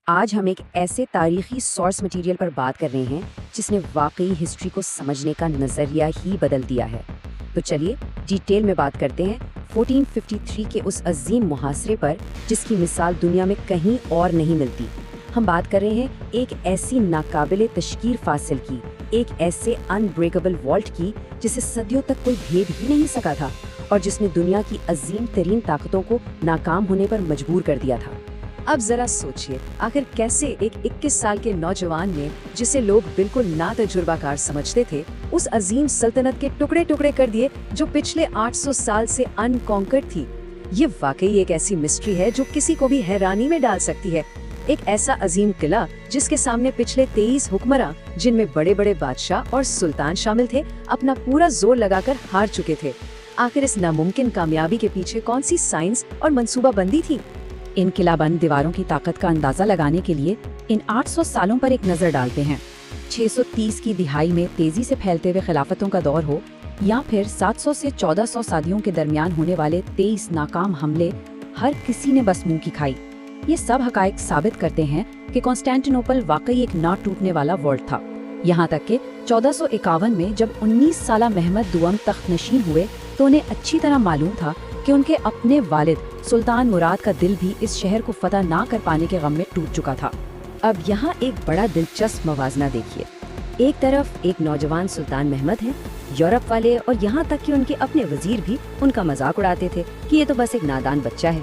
آج ہم ایک ایسے تاریخی سورس مٹیریل پر بات کر رہے ہیں جس نے واقعی ہسٹری کو سمجھنے کا نظریہ ہی بدل دیا ہے۔ تو چلیے ڈیٹیل میں بات کرتے ہیں 1453 کے اس عظیم محاصرے پر جس کی مثال دنیا میں کہیں اور نہیں ملتی۔ ہم بات کر رہے ہیں ایک ایسی ناقابل تشکیر فاصل کی، ایک ایسے انبریکیبل والٹ کی جسے صدیوں تک کوئی بھید ہی نہیں سکا تھا اور جس نے دنیا کی عظیم ترین طاقتوں کو ناکام ہونے پر مجبور کر دیا تھا۔ اب ذرا سوچئے، آخر کیسے ایک 21 سال کے نوجوان نے، جسے لوگ بالکل نا تجربہ کار سمجھتے تھے، اس عظیم سلطنت کے ٹکڑے ٹکڑے کر دیے جو پچھلے 800 سال سے انکانکرڈ تھی۔ یہ واقعی ایک ایسی مسٹری ہے جو کسی کو بھی حیرانی میں ڈال سکتی ہے۔ ایک ایسا عظیم قلعہ جس کے سامنے پچھلے 23 حکمراں، جن میں بڑے بڑے بادشاہ اور سلطان شامل تھے، اپنا پورا زور لگا کر ہار چکے تھے۔ آخر اس ناممکن کامیابی کے پیچھے کون سی سائنس اور منصوبہ بندی تھی؟ ان قلعہ بند دیواروں کی طاقت کا اندازہ لگانے کے لیے ان 800 سالوں پر ایک نظر ڈالتے ہیں۔ 630 کی دہائی میں تیزی سے پھیلتے ہوئے خلافتوں کا دور ہو یا پھر 700 سے 1400 صدیوں کے درمیان ہونے والے 23 ناکام حملے، ہر کسی نے بس منہ کی کھائی۔ یہ سب حقائق ثابت کرتے ہیں کہ کانسٹینٹینوپل واقعی ایک نہ ٹوٹنے والا ورلڈ تھا۔ یہاں تک کہ 1451 میں جب 19 سالہ محمد دوم تخت نشین ہوئے تو انہیں اچھی طرح معلوم تھا کہ ان کے اپنے والد سلطان مراد کا دل بھی اس شہر کو فتح نہ کر پانے کے غم میں ٹوٹ چکا تھا۔ اب یہاں ایک بڑا دلچسپ موازنہ دیکھیے۔ ایک طرف ایک نوجوان سلطان محمد ہیں، یورپ والے اور یہاں تک کہ ان کے اپنے وزیر بھی ان کا مذاق اڑاتے تھے کہ یہ تو بس ایک نادان بچہ ہے۔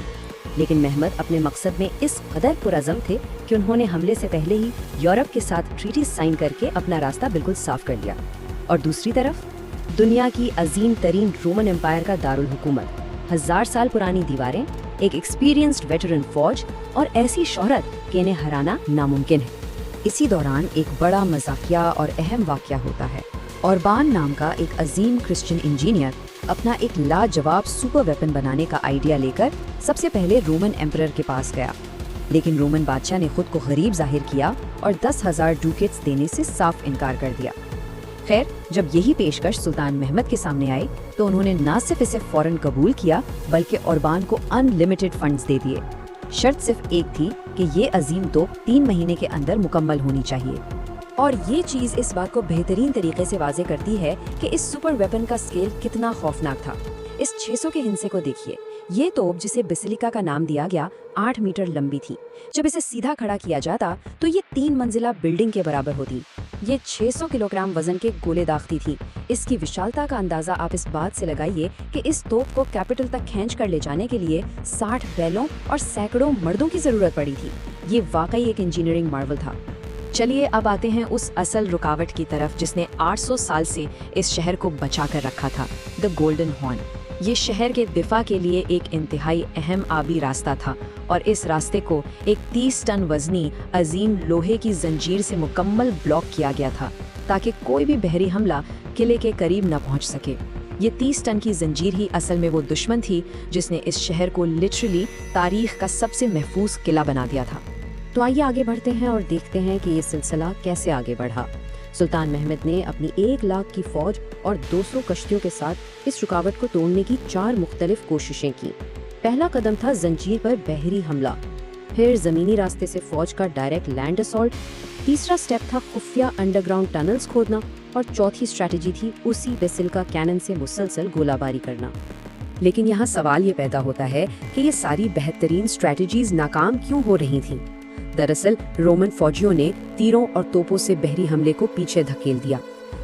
لیکن محمد اپنے مقصد میں اس قدر پرعزم تھے کہ انہوں نے حملے سے پہلے ہی یورپ کے ساتھ ٹریٹی سائن کر کے اپنا راستہ بالکل صاف کر لیا۔ اور دوسری طرف دنیا کی عظیم ترین رومن امپائر کا دارالحکومت، 1000 سال پرانی دیواریں، ایک ایکسپیرینسڈ ویٹرن فوج اور ایسی شہرت کہ انہیں ہرانا ناممکن ہے۔ اسی دوران ایک بڑا مذاقیہ اور اہم واقعہ ہوتا ہے۔ اوربان نام کا ایک عظیم کرسچن انجینئر اپنا ایک لاجواب سپر ویپن بنانے کا آئیڈیا لے کر سب سے پہلے رومن ایمپرر کے پاس گیا، لیکن رومن بادشاہ نے خود کو غریب ظاہر کیا اور 10,000 ڈوکیٹس دینے سے صاف انکار کر دیا۔ خیر، جب یہی پیشکش سلطان محمد کے سامنے آئی تو انہوں نے نہ صرف اسے فوراً قبول کیا بلکہ اوربان کو ان لمیٹڈ فنڈز دے دیے۔ شرط صرف ایک تھی کہ یہ عظیم توپ 3 مہینے کے اندر مکمل ہونی چاہیے۔ اور یہ چیز اس بات کو بہترین طریقے سے واضح کرتی ہے کہ اس سپر ویپن کا اسکیل کتنا خوفناک تھا۔ اس 600 کے ہندسے کو دیکھیے۔ یہ توپ، جسے بیسیلیکا کا نام دیا گیا، 8 میٹر لمبی تھی۔ جب اسے سیدھا کھڑا کیا جاتا تو یہ 3 منزلہ بلڈنگ کے برابر ہوتی۔ یہ 600 کلو گرام وزن کے گولے داغتی تھی۔ اس کی وشالتا کا اندازہ آپ اس بات سے لگائیے کہ اس توپ کو کیپٹل تک کھینچ کر لے جانے کے لیے 60 بیلوں اور سینکڑوں مردوں کی ضرورت پڑی تھی۔ یہ واقعی ایک انجینئرنگ مارول تھا۔ چلیے اب آتے ہیں اس اصل رکاوٹ کی طرف جس نے 800 سال سے اس شہر کو بچا کر رکھا تھا، دی گولڈن ہارن۔ یہ شہر کے دفاع کے لیے ایک انتہائی اہم آبی راستہ تھا اور اس راستے کو ایک 30 ٹن وزنی عظیم لوہے کی زنجیر سے مکمل بلاک کیا گیا تھا تاکہ کوئی بھی بحری حملہ قلعے کے قریب نہ پہنچ سکے۔ یہ 30 ٹن کی زنجیر ہی اصل میں وہ دشمن تھی جس نے اس شہر کو لٹرلی تاریخ کا سب سے محفوظ قلعہ بنا دیا تھا۔ تو آئیے آگے بڑھتے ہیں اور دیکھتے ہیں کہ یہ سلسلہ کیسے آگے بڑھا۔ سلطان محمد نے اپنی 1 لاکھ کی فوج اور 200 کشتیوں کے ساتھ اس رکاوٹ کو توڑنے کی 4 مختلف کوششیں کی۔ پہلا قدم تھا زنجیر پر بحری حملہ، پھر زمینی راستے سے فوج کا ڈائریکٹ لینڈ اسالٹ، تیسرا سٹیپ تھا خفیہ انڈر گراؤنڈ ٹنلز کھودنا، اور چوتھی اسٹریٹجی تھی اسی بیسیلیکا کینن سے مسلسل گولہ باری کرنا۔ لیکن یہاں سوال یہ پیدا ہوتا ہے کہ یہ ساری بہترین اسٹریٹجیز ناکام کیوں ہو رہی تھیں؟ دراصل رومن فوجیوں نے تیروں اور توپوں سے بحری حملے کو پیچھے دھکیل دیا۔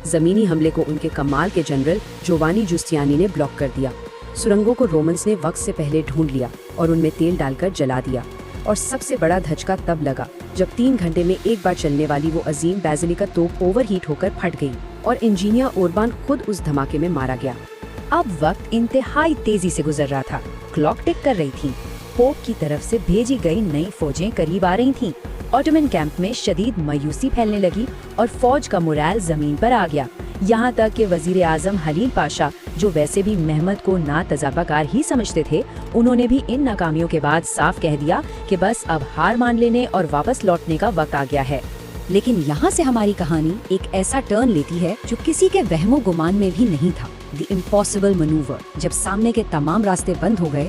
زمینی حملے کو ان کے کمال کے جنرل جوانی جوستیانی نے بلاک کر دیا۔ سرنگوں کو رومنز نے وقت سے پہلے ڈھونڈ لیا اور ان میں تیل ڈال کر جلا دیا۔ اور سب سے بڑا دھچکا تب لگا جب 3 گھنٹے میں ایک بار چلنے والی وہ عظیم بیسیلیکا توپ اوور ہیٹ ہو کر پھٹ گئی اور انجینئر اوربان خود اس دھماکے میں مارا گیا۔ اب وقت انتہائی تیزی سے گزر رہا تھا، کلاک ٹک کر رہی تھی۔ پوپ کی طرف سے بھیجی گئی نئی فوجیں قریب آ رہی تھیں۔ آٹومن کیمپ میں شدید مایوسی پھیلنے لگی اور فوج کا مورال زمین پر آ گیا، یہاں تک کہ وزیر اعظم حلیل پاشا، جو ویسے بھی محمد کو نا تجربہ کار ہی سمجھتے تھے، انہوں نے بھی ان ناکامیوں کے بعد صاف کہہ دیا کہ بس اب ہار مان لینے اور واپس لوٹنے کا وقت آ گیا ہے۔ لیکن یہاں سے ہماری کہانی ایک ایسا ٹرن لیتی ہے جو کسی کے وہم و گمان میں بھی نہیں تھا۔ دی امپاسبل مینوور۔ جب سامنے کے تمام راستے بند ہو گئے